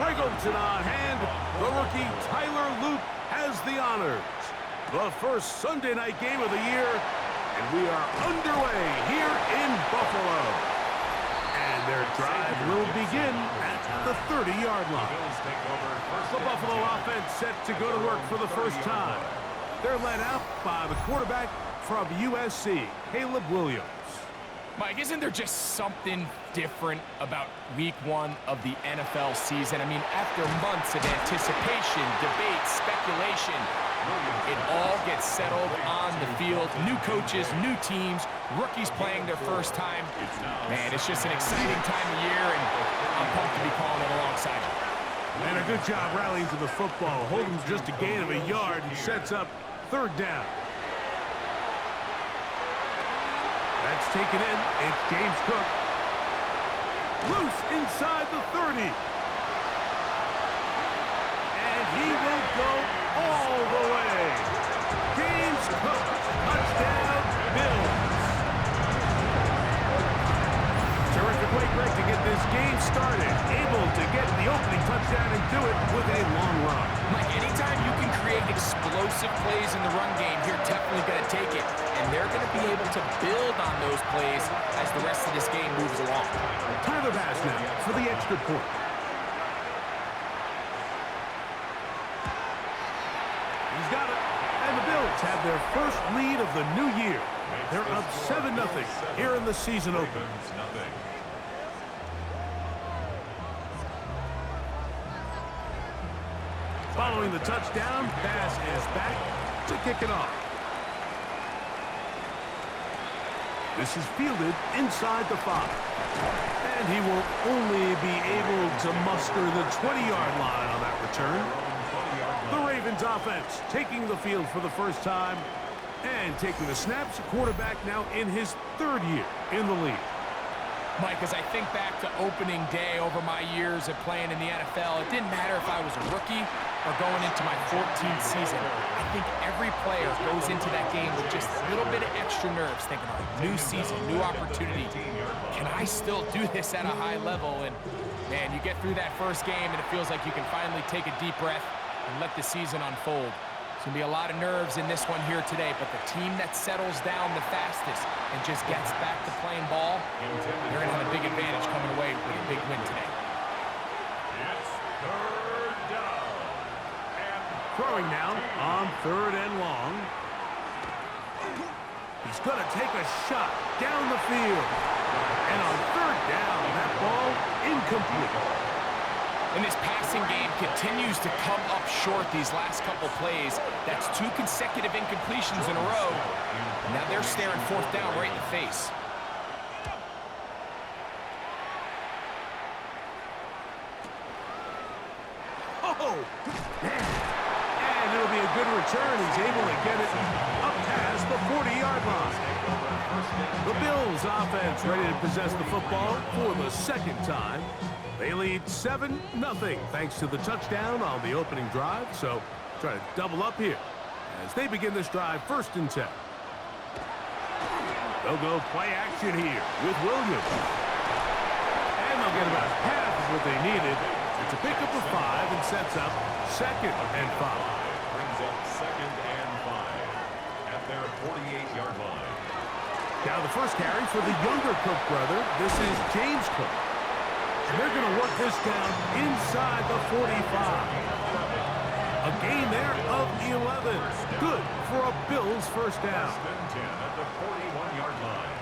Brigholton on hand. The rookie Tyler Luke has the honors. The first Sunday night game of the year, and we are underway here in Buffalo. And their drive will begin at the 30-yard line. The Buffalo offense set to go to work for the first time. They're led out by the quarterback from USC, Caleb Williams. Mike, isn't there just something different about week one of the NFL season? I mean, after months of anticipation, debate, speculation, it all gets settled on the field. New coaches, new teams, rookies playing their first time. Man, it's just an exciting time of year, and I'm pumped to be calling it alongside you. And a good job rallying to the football. Holden's just a gain of a yard and sets up third down. That's taken in. It's James Cook. Loose inside the 30. And he will go all the way. James Cook, touchdown, Bills. Terrific way, Greg, to get this game started. Able to get the opening touchdown and do it with a long run. Mike, anytime you can create explosive plays in the run game, you're definitely going to take it. And they're going to be able to build on those plays as the rest of this game moves along. Tyler Bass now for the extra point. He's got it. And the Bills have their first lead of the new year. They're up 7-0 here in the season opener. Following the touchdown, Bass is back to kick it off. This is fielded inside the 5. And he will only be able to muster the 20-yard line on that return. The Ravens offense taking the field for the first time and taking the snaps. Quarterback now in his third year in the league. Mike, as I think back to opening day over my years of playing in the NFL, it didn't matter if I was a rookie or going into my 14th season. I think every player goes into that game with just a little bit of extra nerves, thinking, oh, new season, new opportunity. Can I still do this at a high level? And, man, you get through that first game, and it feels like you can finally take a deep breath and let the season unfold. It's going to be a lot of nerves in this one here today, but the team that settles down the fastest and just gets back to playing ball, they're going to have a big advantage coming away with a big win today. It's third down. Throwing now on third and long. He's going to take a shot down the field. And on third down, that ball incomplete. And this passing game continues to come up short these last couple plays. That's 2 consecutive incompletions in a row. And now they're staring fourth down right in the face. Oh! And it'll be a good return. He's able to get it up past the 40-yard line. The Bills offense ready to possess the football for the second time. They lead 7-0 thanks to the touchdown on the opening drive. So try to double up here as they begin this drive first and 10. They'll go play action here with Williams. And they'll get about half of what they needed to pick up a 5 and sets up second and 5. Brings up second and 5 at their 48-yard line. Now the first carry for the younger Cook brother. This is James Cook. And they're going to work this down inside the 45. A gain there of 11. Good for a Bills first down. First and 10 at the 41-yard line.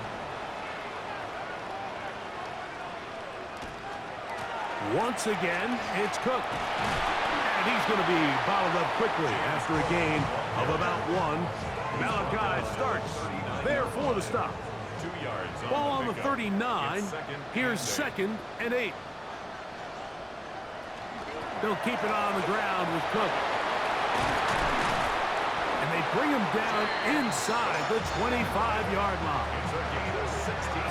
Once again, it's Cook. And he's going to be bottled up quickly after a gain of about 1. Malachi starts there for the stop. 2 yards. Ball on the 39. Here's second and 8. They'll keep it on the ground with Cook. And they bring him down inside the 25-yard line.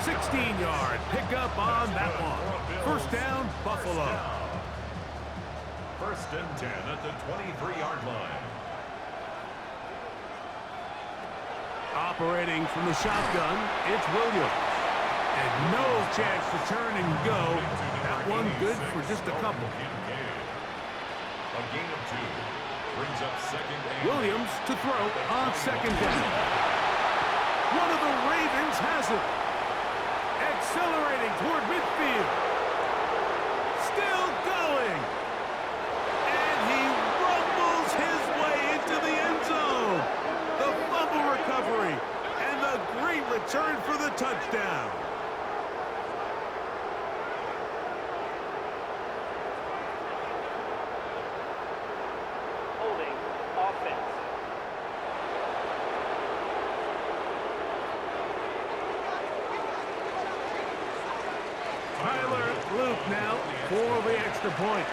16-yard pickup on that one. First down, Buffalo. First and 10 at the 23-yard line. Operating from the shotgun, it's Williams. And no chance to turn and go. That one good for just a couple. A gain of 2. Brings up second and Williams to throw on second down. One of the Ravens has it. Accelerating toward midfield. Still going. And he rumbles his way into the end zone. The fumble recovery and the great return for the touchdown. Holding offense. Tyler Luke now for the extra point.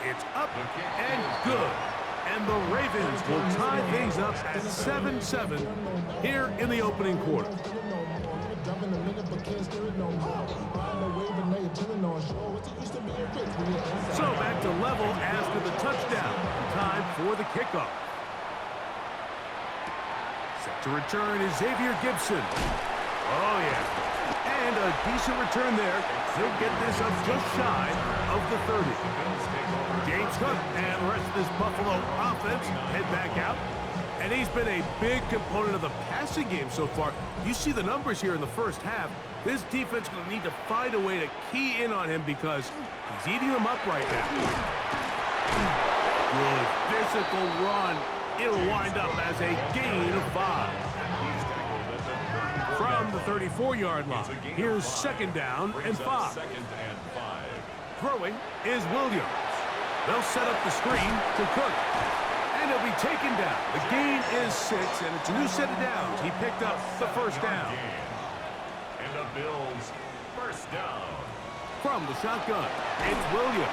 It's up and good. And the Ravens will tie things up at 7-7 here in the opening quarter. So back to level after the touchdown. Time for the kickoff. Set to return is Xavier Gibson. Oh, yeah. And a decent return there. He'll get this up just shy of the 30. James Cook and the rest of this Buffalo offense head back out. And he's been a big component of the passing game so far. You see the numbers here in the first half. This defense is going to need to find a way to key in on him because he's eating them up right now. Good physical run. It'll wind up as a gain of 5. From the 34-yard line, here's second down and 5. Throwing is Williams. They'll set up the screen to Cook. And he'll be taken down. The gain is 6, and it's a new set of downs. He picked up the first down. And the Bills first down. From the shotgun, it's Williams.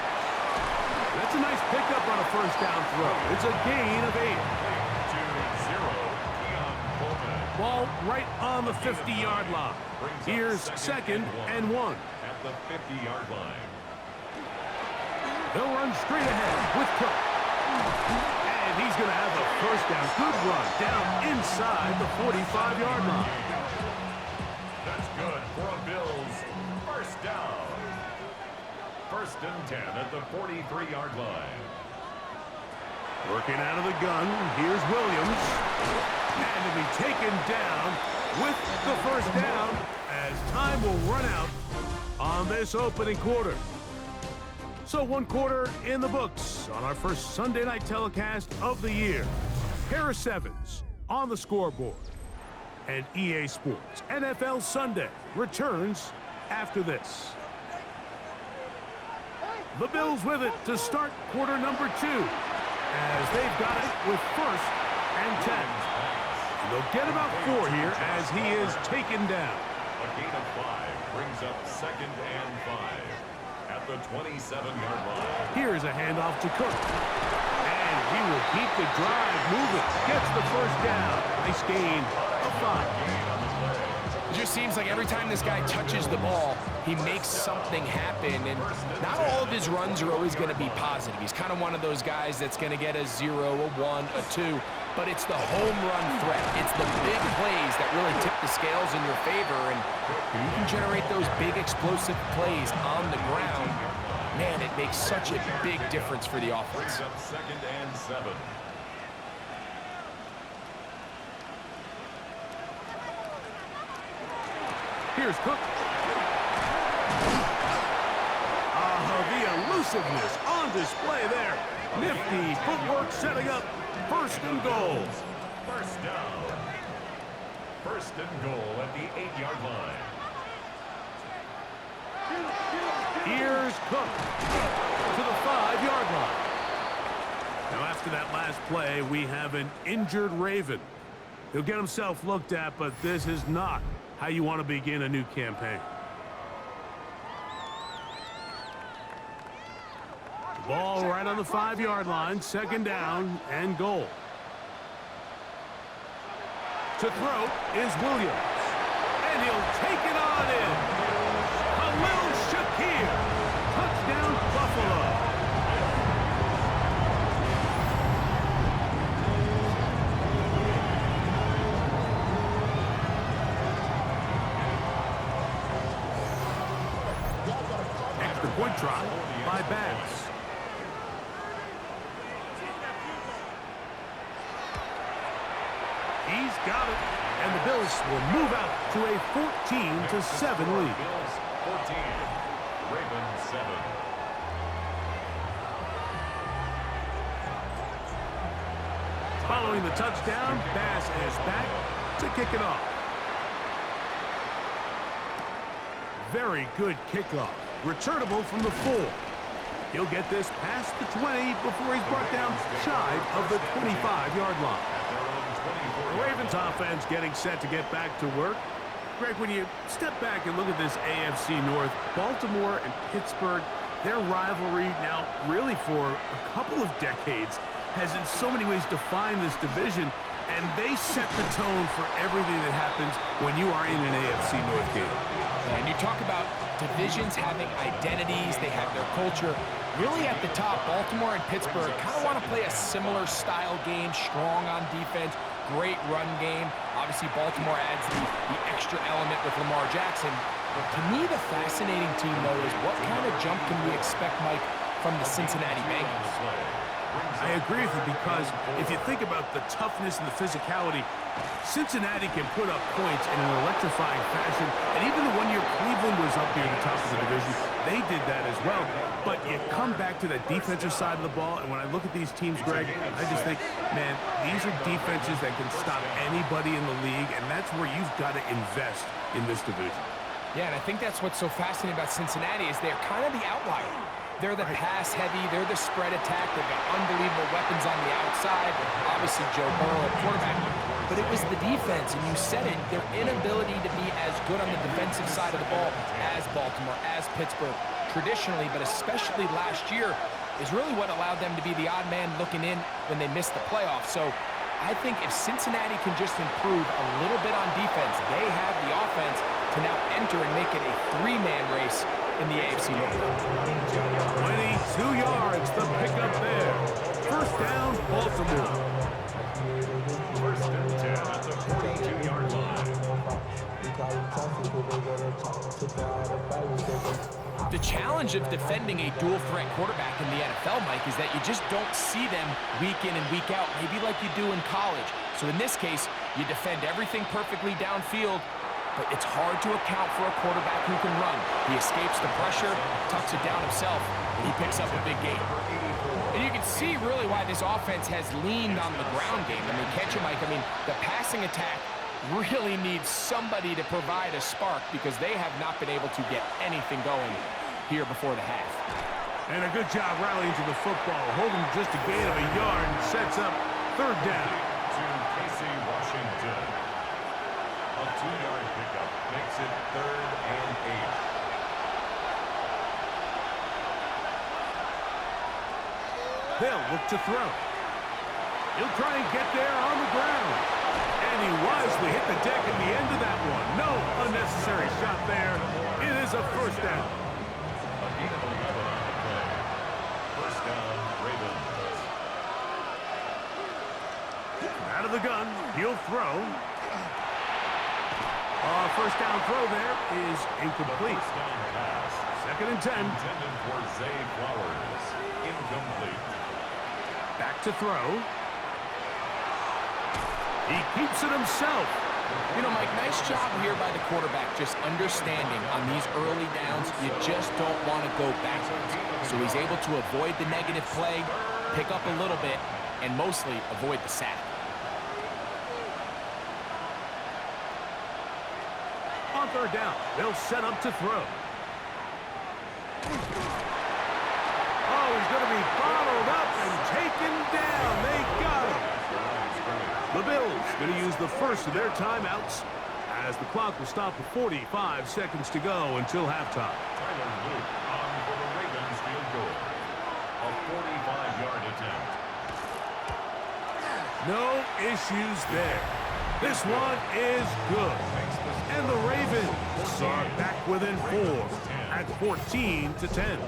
That's a nice pickup on a first down throw. It's a gain of 8. 2-0. Ball right on the 50-yard line. Here's second and 1. At the 50-yard line. They'll run straight ahead with Cook. And he's going to have a first down. Good run down inside the 45-yard line. That's good for a Bills first down. First and 10 at the 43-yard line. Working out of the gun, here's Williams. And to be taken down with the first down as time will run out on this opening quarter. So 1 quarter in the books on our first Sunday night telecast of the year. Pair of 7s on the scoreboard. And EA Sports NFL Sunday returns after this. The Bills with it to start quarter number 2 as they've got it with first and 10. And they'll get about 4 here as he is taken down. A gain of 5 brings up second and 5 at the 27-yard line. Here's a handoff to Cook. And he will keep the drive moving. Gets the first down. Nice gain of 5. It just seems like every time this guy touches the ball, he makes something happen. And not all of his runs are always going to be positive. He's kind of one of those guys that's going to get a 0, a 1, a 2. But it's the home run threat. It's the big plays that really tip the scales in your favor. And when you can generate those big explosive plays on the ground, man, it makes such a big difference for the offense. Brings up second and 7. Here's Cook. The elusiveness on display there. Nifty footwork setting up first and goal. First down. First and goal at the 8-yard line. Here's Cook to the 5-yard line. Now after that last play, we have an injured Raven. He'll get himself looked at, but this is not how you want to begin a new campaign. Ball right on the 5-yard line, second down and goal. To throw is Williams, and he'll take it on in. Khalil Shakir, touchdown Buffalo. Extra point try by Bass. He's got it. And the Bills will move out to a 14-7 lead. Bills 14, Ravens 7. Following the touchdown, Bass is back to kick it off. Very good kickoff. Returnable from the 4. He'll get this past the 20 before he's brought down shy of the 25-yard line. The Ravens offense getting set to get back to work. Greg, when you step back and look at this AFC North, Baltimore and Pittsburgh, their rivalry now really for a couple of decades has in so many ways defined this division, and they set the tone for everything that happens when you are in an AFC North game. And you talk about divisions having identities, they have their culture. Really at the top, Baltimore and Pittsburgh kind of want to play a similar style game, strong on defense, great run game. Obviously, Baltimore adds the extra element with Lamar Jackson. But to me, the fascinating team, though, is what kind of jump can we expect, Mike, from the Cincinnati Bengals? I agree with you, because if you think about the toughness and the physicality, Cincinnati can put up points in an electrifying fashion. And even the one year Cleveland was up near the top of the division, they did that as well. But you come back to that defensive side of the ball, and when I look at these teams, Greg, I just think, man, these are defenses that can stop anybody in the league, and that's where you've got to invest in this division. Yeah, and I think that's what's so fascinating about Cincinnati is they're kind of the outlier. They're the pass heavy, they're the spread attack, they've got unbelievable weapons on the outside, obviously Joe Burrow, quarterback, but it was the defense, and you said it, their inability to be as good on the defensive side of the ball as Baltimore, as Pittsburgh, traditionally, but especially last year, is really what allowed them to be the odd man looking in when they missed the playoffs. So I think if Cincinnati can just improve a little bit on defense, they have the offense to now enter and make it a three-man race in the AFC North. 22 yards, the pickup there. First down, Baltimore. First and 10 at the 42-yard line. The challenge of defending a dual-threat quarterback in the NFL, Mike, is that you just don't see them week in and week out, maybe like you do in college. So in this case, you defend everything perfectly downfield, but it's hard to account for a quarterback who can run. He escapes the pressure, tucks it down himself, and he picks up a big gain. And you can see really why this offense has leaned on the ground game. I mean, can't you, Mike? I mean, the passing attack really needs somebody to provide a spark because they have not been able to get anything going here before the half. And a good job rallying to the football, holding just a gain of a yard and sets up third down. To Casey Washington. A 2-yard pickup makes it 3rd and 8. They'll look to throw. He'll try and get there on the ground. And he wisely hit the deck at the end of that one. No unnecessary shot there. It is a first down. A gain of 11 on the play. First down, Ravens. Out of the gun, he'll throw. First down throw there is incomplete. First down pass. 2nd and 10. Intended for Zay Flowers. Incomplete. Back to throw. He keeps it himself. You know, Mike, nice job here by the quarterback, just understanding on these early downs, you just don't want to go backwards. So he's able to avoid the negative play, pick up a little bit, and mostly avoid the sack. On third down, they'll set up to throw. Oh, he's going to be bottled up and taken down. They got him. The Bills going to use the first of their timeouts as the clock will stop with 45 seconds to go until halftime. Tyler Luke on for the Ravens field goal. A 45-yard attempt. No issues there. This one is good. And the Ravens are back within 4 at 14-10.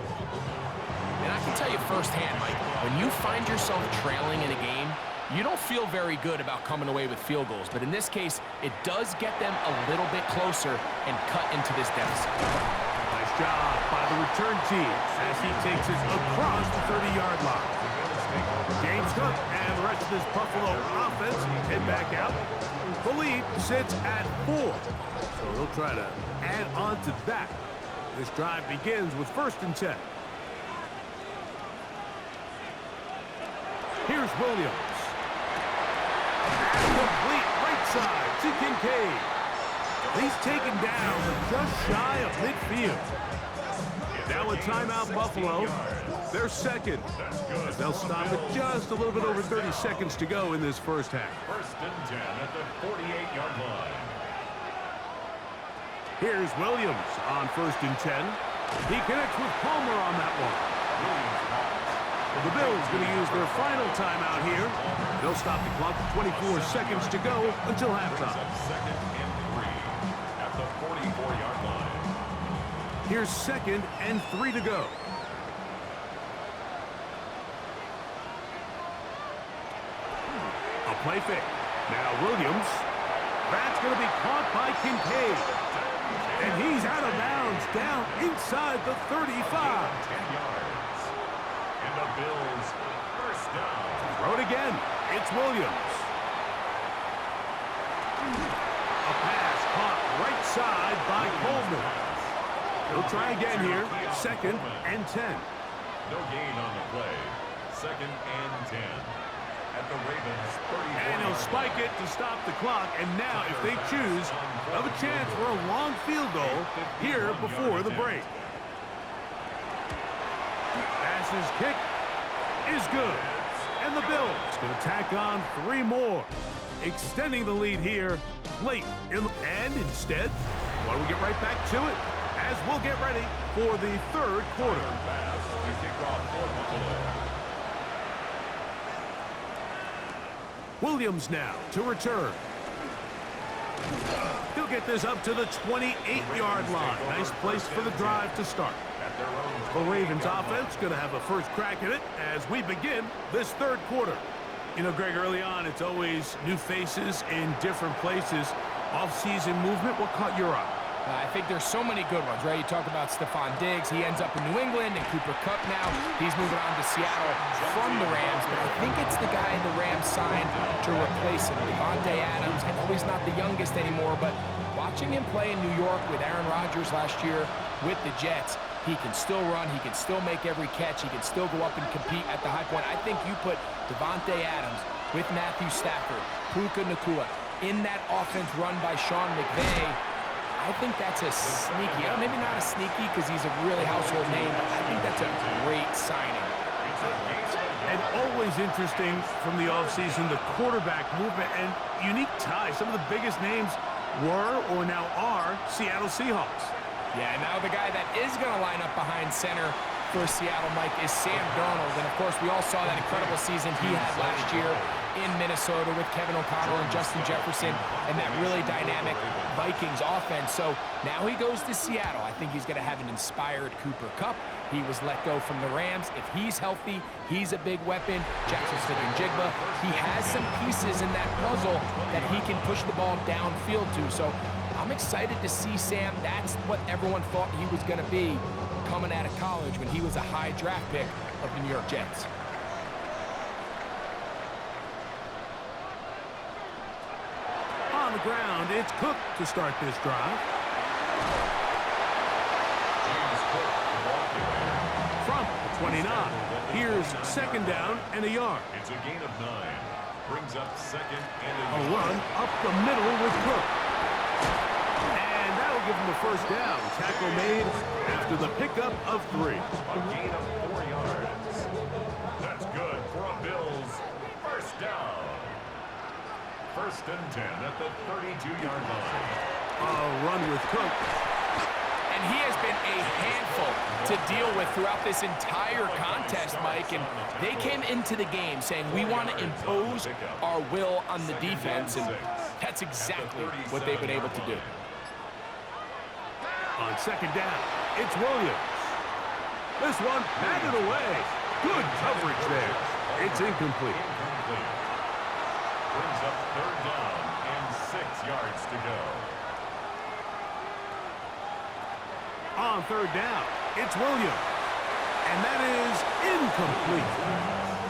And I can tell you firsthand, Mike, when you find yourself trailing in a game, you don't feel very good about coming away with field goals. But in this case, it does get them a little bit closer and cut into this deficit. Nice job by the return team as he takes it across the 30-yard line. James Cook and the rest of this Buffalo offense head back out. The lead sits at 4, so they'll try to add on to that. This drive begins with 1st and 10. Here's Williams. Pass complete right side to Kincaid. He's taken down just shy of midfield. Now a timeout, Buffalo. They're second. They'll stop it just a little bit over 30 seconds to go in this first half. 1st and 10 at the 48-yard line. Here's Williams on 1st and 10. He connects with Palmer on that one. The Bills going to use their final timeout here. They'll stop the clock with 24 seconds to go until halftime. 2nd and 3 at the 44-yard line. Here's 2nd and 3 to go. A play fake. Now Williams. That's going to be caught by Kincaid. And he's out of bounds down inside the 35. 10 yards. And the Bills 1st down. Throw it again. It's Williams. A pass caught right side by Coleman. He'll try again here. 2nd and 10. No gain on the play. 2nd and 10. At the Ravens 34. And he'll spike it to stop the clock. And now, if they choose, they'll have a chance for a long field goal here before the break. Passes kick is good. And the Bills going to tack on 3 more, extending the lead here late in the... And instead, why don't we get right back to it as we'll get ready for the 3rd quarter. Pass to kick off for Buffalo. Williams now to return. He'll get this up to the 28-yard line. Nice place for the drive to start. The Ravens offense going to have a first crack at it as we begin this 3rd quarter. You know, Greg, early on, it's always new faces in different places. Off-season movement, what caught your eye? I think there's so many good ones, right? You talk about Stephon Diggs. He ends up in New England, and Cooper Kupp now. He's moving on to Seattle from the Rams, but I think it's the guy the Rams signed to replace him, Davante Adams. I know he's not the youngest anymore, but watching him play in New York with Aaron Rodgers last year with the Jets, he can still run. He can still make every catch. He can still go up and compete at the high point. I think you put Davante Adams with Matthew Stafford, Puka Nacua, in that offense run by Sean McVay. I think that's a sneaky, maybe not a sneaky because he's a really household name, but I think that's a great signing. And always interesting from the offseason, the quarterback movement and unique ties. Some of the biggest names were or now are Seattle Seahawks. Yeah, now the guy that is going to line up behind center for Seattle, Mike, is Sam Darnold. And, of course, we all saw that incredible season he had last year in Minnesota with Kevin O'Connell and Justin Jefferson and that really dynamic Vikings offense. So now he goes to Seattle. I think he's going to have an inspired Cooper Kupp. He was let go from the Rams. If he's healthy, he's a big weapon. Jackson Smith-Njigba, he has some pieces in that puzzle that he can push the ball downfield to. So I'm excited to see Sam. That's what everyone thought he was going to be coming out of college when he was a high draft pick of the New York Jets. On the ground, it's Cook to start this drive. From the 29. Here's 2nd down and a yard. It's a gain of 9. Brings up 2nd and A run up the middle with Cook. And that'll give him the 1st down. Tackle made after the pickup of 3. A gain of 4 yards. That's good for a Bills 1st down. 1st and 10 at the 32-yard line. A run with Cook. And he has been a handful to deal with throughout this entire contest, Mike. And they came into the game saying, we want to impose our will on the defense. And that's exactly what they've been able to do. On 2nd down, it's Williams. This one batted away. Good coverage there. It's incomplete. Brings up 3rd down and 6 yards to go. On 3rd down, It's Williams. And that is incomplete.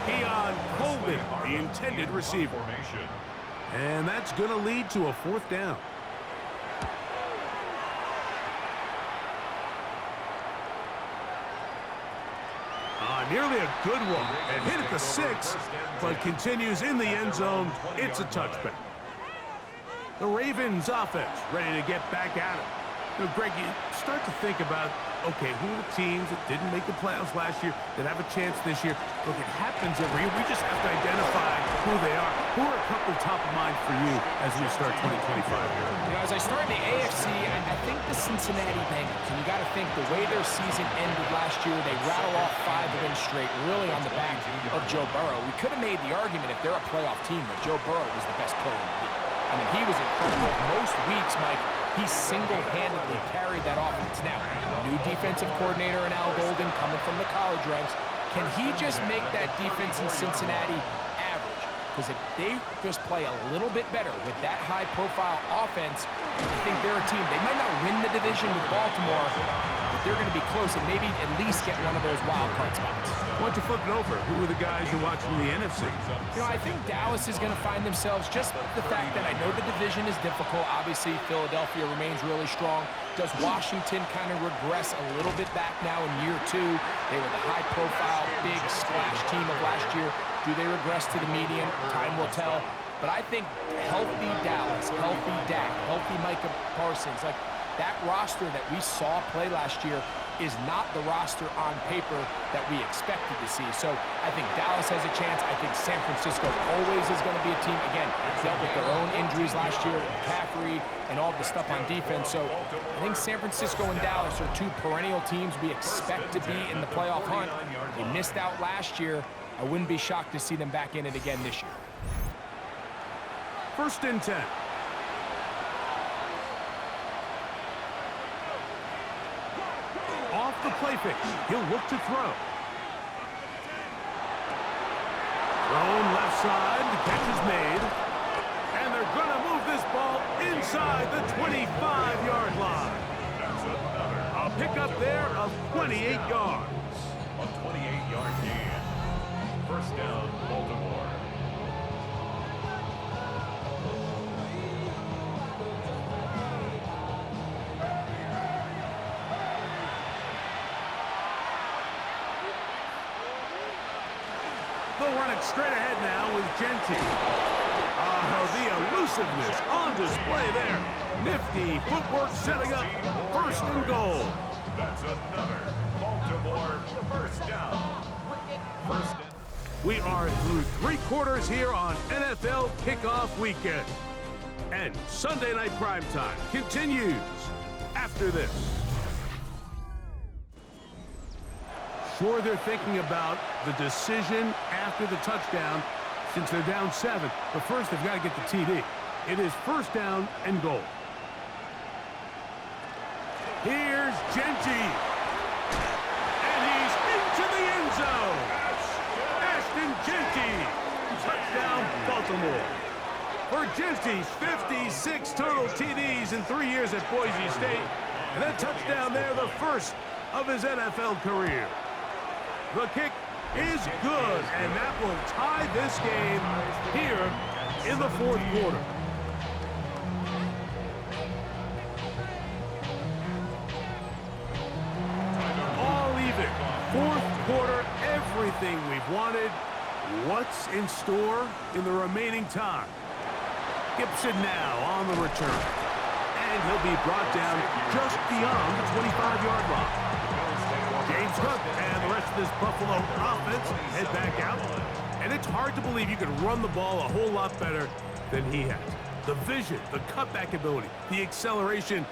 Keon Coleman, the intended receiver. And that's going to lead to a 4th down. Nearly a good one. And hit at the 6, but continues in the end zone. It's a touchback. The Ravens offense ready to get back at it. You know, Greg, you start to think about, okay, who are the teams that didn't make the playoffs last year that have a chance this year? Look, it happens every year. We just have to identify who they are. Who are a couple top of mind for you as we start 2025 here? You know, as I start in the AFC, I think the Cincinnati Bengals, and you got to think the way their season ended last year, they rattle off 5 wins straight, really on the back of Joe Burrow. We could have made the argument if they're a playoff team that Joe Burrow was the best player in the league. I mean, he was incredible. Most weeks, Mike, he single-handedly carried that offense. Now, new defensive coordinator in Al Golden coming from the college ranks. Can he just make that defense in Cincinnati average? Because if they just play a little bit better with that high-profile offense, I think they're a team. They might not win the division with Baltimore, but they're going to be close and maybe at least get one of those wild card spots. Why don't you flip it over? Who are the guys you're watching in the NFC? You know, I think Dallas is going to find themselves just the fact that I know the division is difficult. Obviously, Philadelphia remains really strong. Does Washington kind of regress a little bit back now in year 2? They were the high-profile, big splash team of last year. Do they regress to the median? Time will tell. But I think healthy Dallas, healthy Dak, healthy Micah Parsons, like that roster that we saw play last year is not the roster on paper that we expected to see. So I think Dallas has a chance. I think San Francisco always is going to be a team. Again, dealt with their own injuries last year with McCaffrey and all the stuff on defense. So I think San Francisco and Dallas are 2 perennial teams we expect to be in the playoff hunt. They missed out last year. I wouldn't be shocked to see them back in it again this year. 1st and 10. Off the play fake. He'll look to throw. Thrown left side. The catch is made. And they're going to move this ball inside the 25-yard line. A pickup there of 28 yards. A 28-yard gain. 1st down, Baltimore. They'll run it straight ahead now with Genty. The elusiveness on display there. Nifty footwork setting up 1st and goal. That's another Baltimore 1st down. 1st and... We are through 3 quarters here on NFL Kickoff Weekend. And Sunday Night Primetime continues after this. Sure, they're thinking about the decision after the touchdown since they're down 7. But first, they've got to get the TD. It is 1st down and goal. Here's Genty. And he's into the end zone. Genty, touchdown Baltimore. For Genty's 56 total TDs in 3 years at Boise State. And that touchdown there, the 1st of his NFL career. The kick is good, and that will tie this game here in the 4th quarter. All even. 4th quarter, everything we've wanted. What's in store in the remaining time? Gibson now on the return. And he'll be brought down just beyond the 25-yard line. James Cook and the rest of this Buffalo offense head back out. And it's hard to believe you could run the ball a whole lot better than he has. The vision, the cutback ability, the acceleration,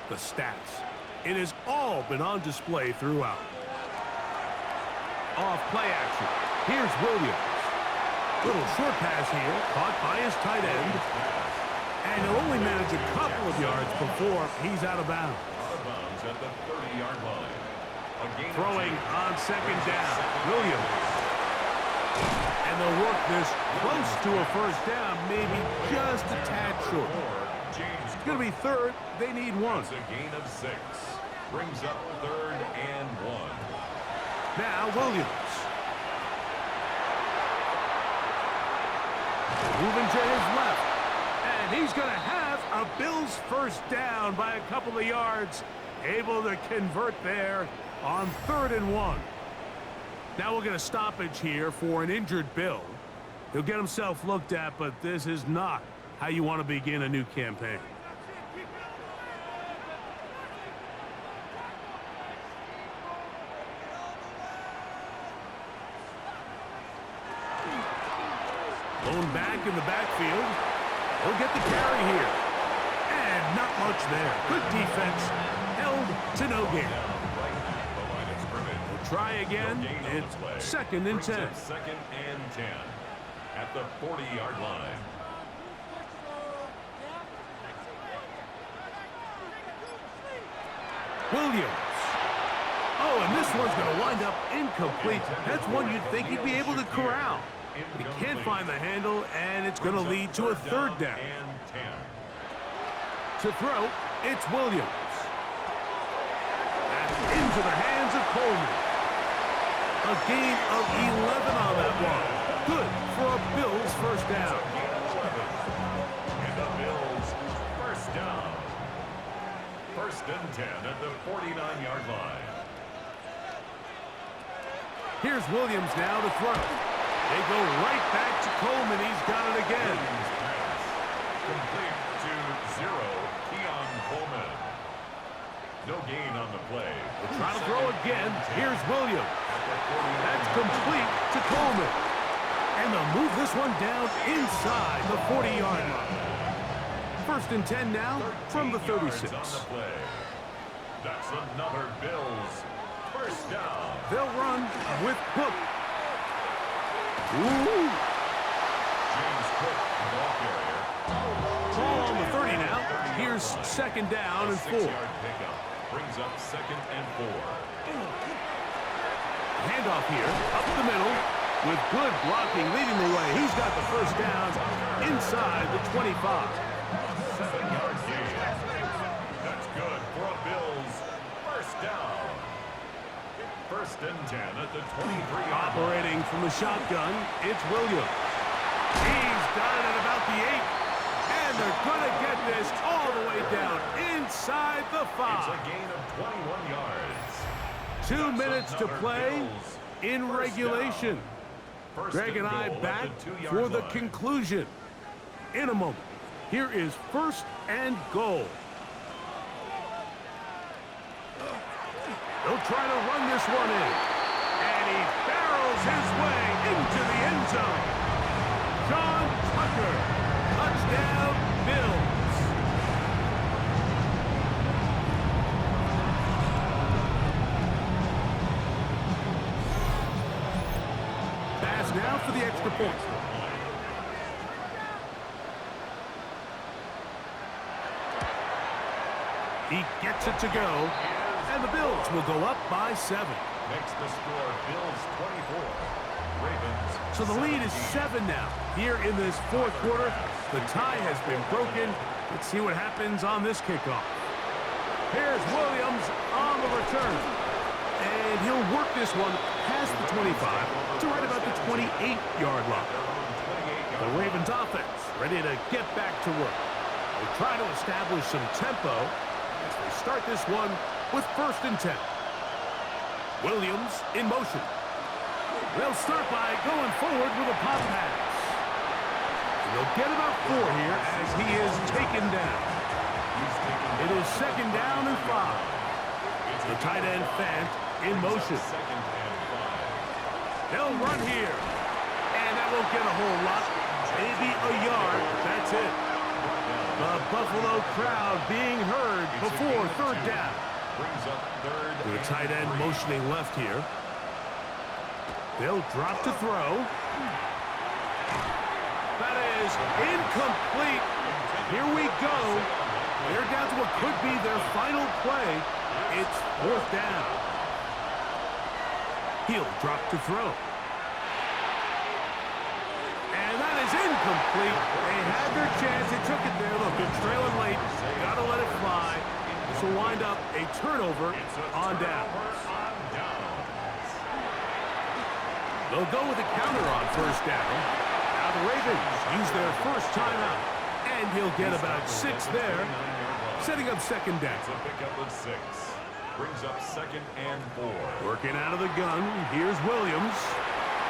the stats. It has all been on display throughout. Off play action. Here's Williams. Little short pass here, caught by his tight end. And he'll only manage a couple of yards before he's out of bounds. Out of bounds at the 30-yard line. Throwing on 2nd down. Williams. And they'll work this close to a 1st down, maybe just a tad short. It's going to be 3rd. They need 1. It's a gain of 6. Brings up 3rd and 1. Now Williams. Moving to his left. And he's going to have a Bills first down by a couple of yards. Able to convert there on 3rd and 1. Now we'll get a stoppage here for an injured Bill. He'll get himself looked at, but this is not how you want to begin a new campaign. Blown back in the backfield. He'll get the carry here. And not much there. Good defense. Held to no gain. We'll try again. It's 2nd and 10. 2nd and 10 at the 40-yard line. Williams. Oh, and this one's going to wind up incomplete. That's one you'd think he'd be able to corral. He can't find the handle, and it's going to lead to a 3rd down. To throw, it's Williams. That's into the hands of Coleman. A gain of 11 on that one. Good for a Bills first down. And the Bills first down. 1st and 10 at the 49-yard line. Here's Williams now to throw. They go right back to Coleman. He's got it again. Complete to 0, Keon Coleman. No gain on the play. We'll try to throw again. Here's Williams. That's complete to Coleman. And they'll move this one down inside the 40-yard line. 1st and 10 now from the 36. That's another Bills first down. They'll run with Cook. Ooh. James Cook, ball carrier. Ball on the 30 now. Here's 2nd down and 4. 6-yard pickup brings up 2nd and 4. Handoff here, up the middle, with good blocking leading the way. He's got the first down inside the 25. 7-yard gain. That's good for a Bills first down. 1st and 10 at the 23. Operating from the shotgun, it's Williams. He's got it at about the 8. And they're going to get this all the way down inside the 5. It's a gain of 21 yards. 2 minutes to play in regulation. Greg and I back for the conclusion in a moment. Here is 1st and goal. He'll try to run this one in. And he barrels his way into the end zone. John Tucker. Touchdown, Bills. Pass now for the extra point. He gets it to go. And the Bills will go up by 7. Makes the score Bills 24. Ravens. So the lead is 7 now. Here in this 4th quarter, the tie has been broken. Let's see what happens on this kickoff. Here's Williams on the return. And he'll work this one past the 25 to right about the 28-yard line. The Ravens offense ready to get back to work. They try to establish some tempo as they start this one with 1st and 10. Williams in motion. They'll start by going forward with a pop pass. And they'll get about 4 here as he is taken down. It is 2nd down and 5. The tight end Fant in motion. They'll run here. And that won't get a whole lot. Maybe a yard. That's it. The Buffalo crowd being heard before 3rd down. The tight end motioning left here. They'll drop to throw. That is incomplete. Here we go. They're down to what could be their final play. It's 4th down. He'll drop to throw. And that is incomplete. They had their chance. They took it there. Look, they're trailing late. Got to let it fly. This will wind up a turnover on down. They'll go with a counter on first down. Now the Ravens use their first timeout. And he'll get about 6 there, setting up second down. It's a pickup of 6. Brings up 2nd and 4. Working out of the gun, here's Williams.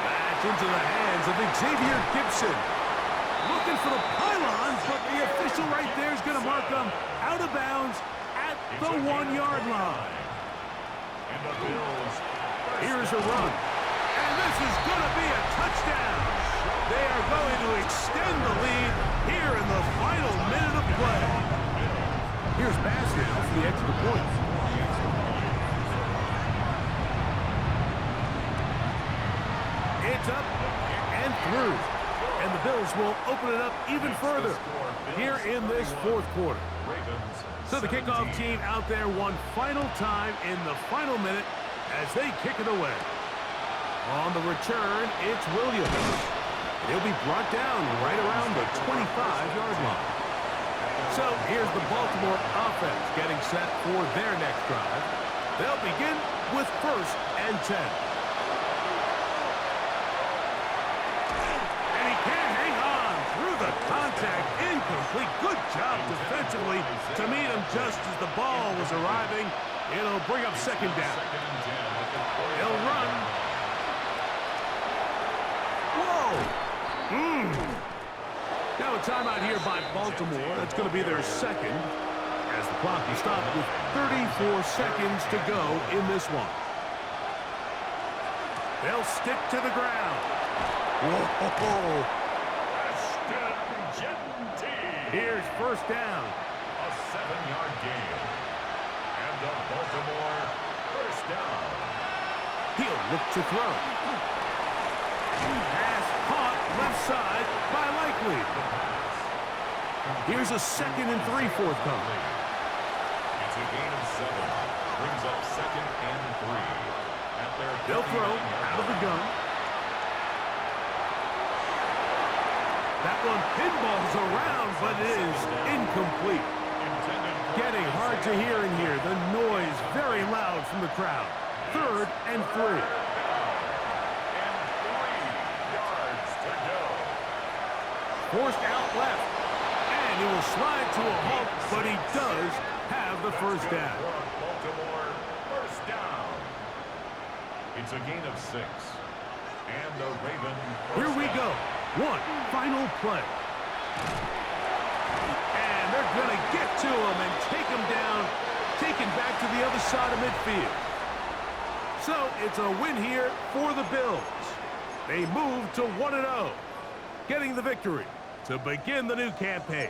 Back into the hands of Xavier Gibson. Looking for the pylons, but the official right there is going to mark them out of bounds at the 1-yard line. And the Bills. Here's a run. And this is going to be a touchdown. They are going to extend the lead here in the final minute of play. Here's Bass now for the extra point. It's up and through. And the Bills will open it up even further here in this fourth quarter. So the kickoff team out there one final time in the final minute as they kick it away. On the return, it's Williams. He'll be brought down right around the 25-yard line. So here's the Baltimore offense getting set for their next drive. They'll begin with 1st and 10. And he can't hang on through the contact. Incomplete. Good job defensively to meet him just as the ball was arriving. It'll bring up second down. He'll run. Now a timeout here by Baltimore. That's going to be their second as the clock is stopped with 34 seconds to go in this one. They'll stick to the ground. Whoa. Here's first down. A 7-yard gain. And the Baltimore first down. He'll look to throw. Pass caught left side by Likely. Here's a 2nd and 3 forthcoming. It's a gain of 7. Brings up 2nd and 3. At their They'll throw out of the gun. That one pinballs around, but it is incomplete. Getting hard to hear in here. The noise very loud from the crowd. 3rd and 3. Forced out left. And he will slide to a halt, but he does have the first down. Baltimore first down. It's a gain of 6. And the Raven. Here we go. One final play. And they're going to get to him and take him down, taken back to the other side of midfield. So it's a win here for the Bills. They move to 1-0, getting the victory to begin the new campaign.